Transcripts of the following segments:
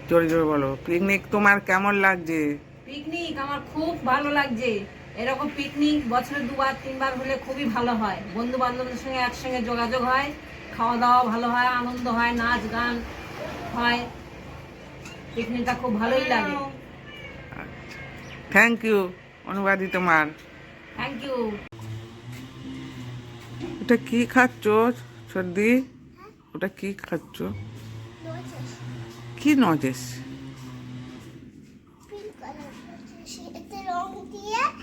জোরে জোরে বলো। পিকনিক তোমার কেমন লাগছে? পিকনিক আমার খুব ভালো লাগছে। এরকম পিকনিক বছরে 2-3 বার হলে খুবই ভালো হয়। বন্ধু বান্ধবদের সঙ্গে একসঙ্গে যোগাযোগ হয়, খাওয়া দাওয়া ভালো হয়, আনন্দ হয়, নাচ গান হয়। পিকনিকটা খুব ভালোই লাগে। থ্যাংক ইউ অনুবাদি তোমার। Thank you. ওটা কি খাচ্ছ সর্দি? ওটা কি খাচ্ছ? কি নজেস?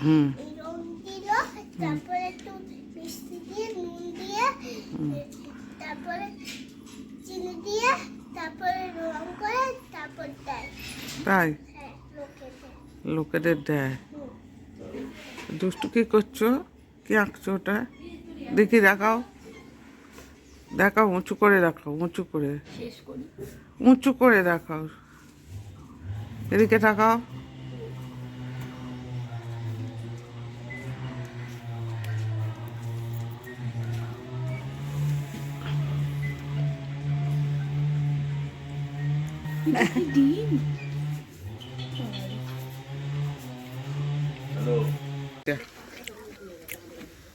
হুম, তারপরে একটু মিষ্টি দিয়ে নুন দিয়ে তারপরে চিনি দিয়ে তারপরে রং করে তারপর দেয়। তাই হ্যাঁ, লোকেদের দেয়। দুষ্টু কি করছো? কি আঁকছো ওটা? দেখি দেখাও, দেখাও, উঁচু করে দেখাও, উঁচু করে, উঁচু করে দেখাও। এদিকে তাকাও।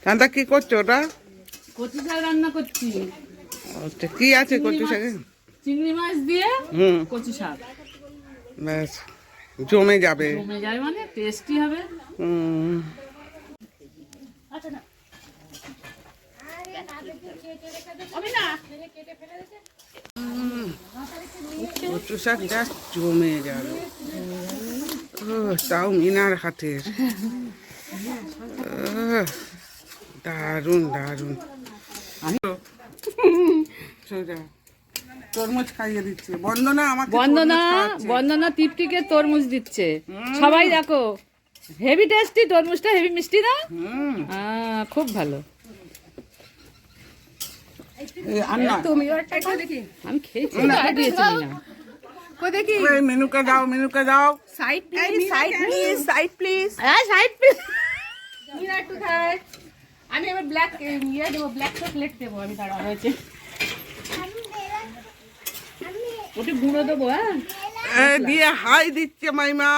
শান্তা কি করছো ওটা? কচু শাক রান্না করছি। আচ্ছা, কি আছে কচু শাকে? চিংড়ি মাছ দিয়ে হুম, কচু শাক ব্যাস জমে যাবে। জমে যায় মানে টেস্টি হবে। হুম, কচু শাক যা জমে যাবে। ও, তাও মিনার হাতের। দারুণ দারুণ। সোজা তরমুজ খাইয়ে দিচ্ছে বন্দনা আমাকে। বন্দনা তরমুজ খাওয়াচ্ছে। বন্দনা তৃপ্তিকে তরমুজ দিচ্ছে। সবাই দেখো, হেভি টেস্টি তরমুজটা, হেভি মিষ্টি না? হুম, খুব ভালো। আমি খেয়েছি, আগে দিয়েছি না। এই মেনুকে দাও, মেনুকে দাও। Side please, side please, side please. হ্যাঁ, সাইড প্লিজ। মিনা একটু খায়। আমি এবার ব্ল্যাক ইয়ে দেবো, ব্ল্যাক চকলেট দেবো। আমি দাঁড়া হয়েছে ওটি গুঁড়ো দেবো। হ্যাঁ, দিয়ে হাই দিচ্ছে মাইমা।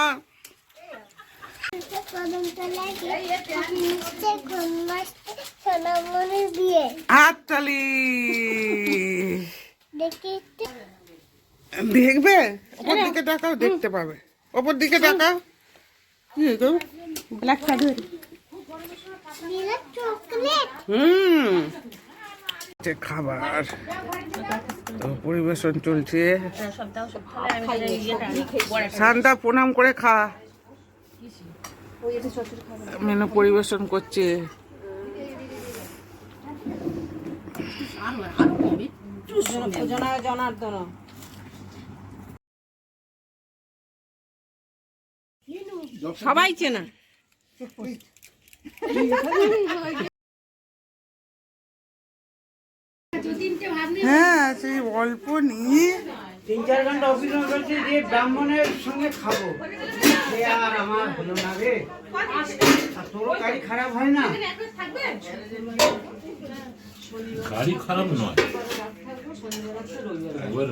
হাততালি দেখবে? ওপর দিকে তাকাও, দেখতে পাবে। ওপর দিকে তাকাও। কি গো? Black colour. হুম, খাবার তো পরিবেশন চলছে। শান্তা প্রণাম করে খা। মেনু পরিবেশন করছে। জনার্দন সবাই চেনা। হ্যাঁ, সেই অল্প নিয়ে 3-4 ঘন্টা অফিস করছি যে ব্রাহ্মণের সঙ্গে খাবো, সে আর আমার হলো না রে। আর তোর গাড়ি খারাপ হয় না? গাড়ি খারাপ নয়, একবার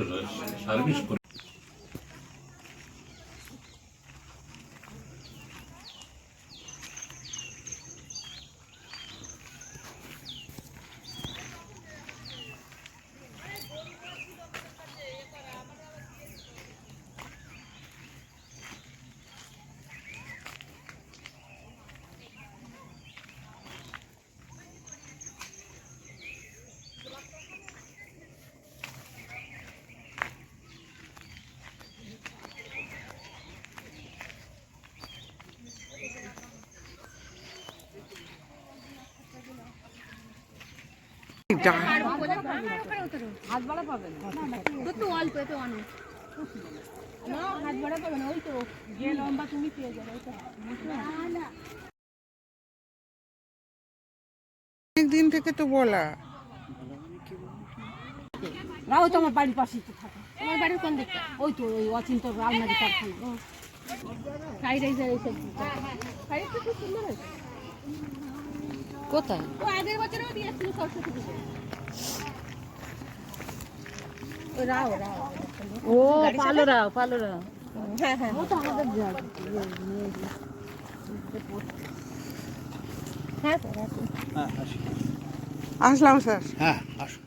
সার্ভিস করে। হাত বাড়া পাবে না, তো অল্প, এত অনেক না, হাত বাড়া পাবে না। ওই তো যে লম্বা তুমি পেয়ে যাবে। অনেকদিন থেকে তো বলা। রাও তো আমার বাড়ির পাশেই তো থাকে। আমার বাড়ির কোন দিকটা? ওই তো ওই অচিন্ত রালনারি কারখানা। ফ্রাইড রাইসের এইসব ফ্রাইড তো খুব সুন্দর হয়েছে। কোথায়? ও আগের বছরেও দিয়েছিল সরস্বতী পুজোয়। রাও ও পালোরা পালোরা হ্যাঁ হ্যাঁ ও তো আমাদের যাবে হ্যাঁ স্যার হ্যাঁ আসি আসলাম স্যার হ্যাঁ আসো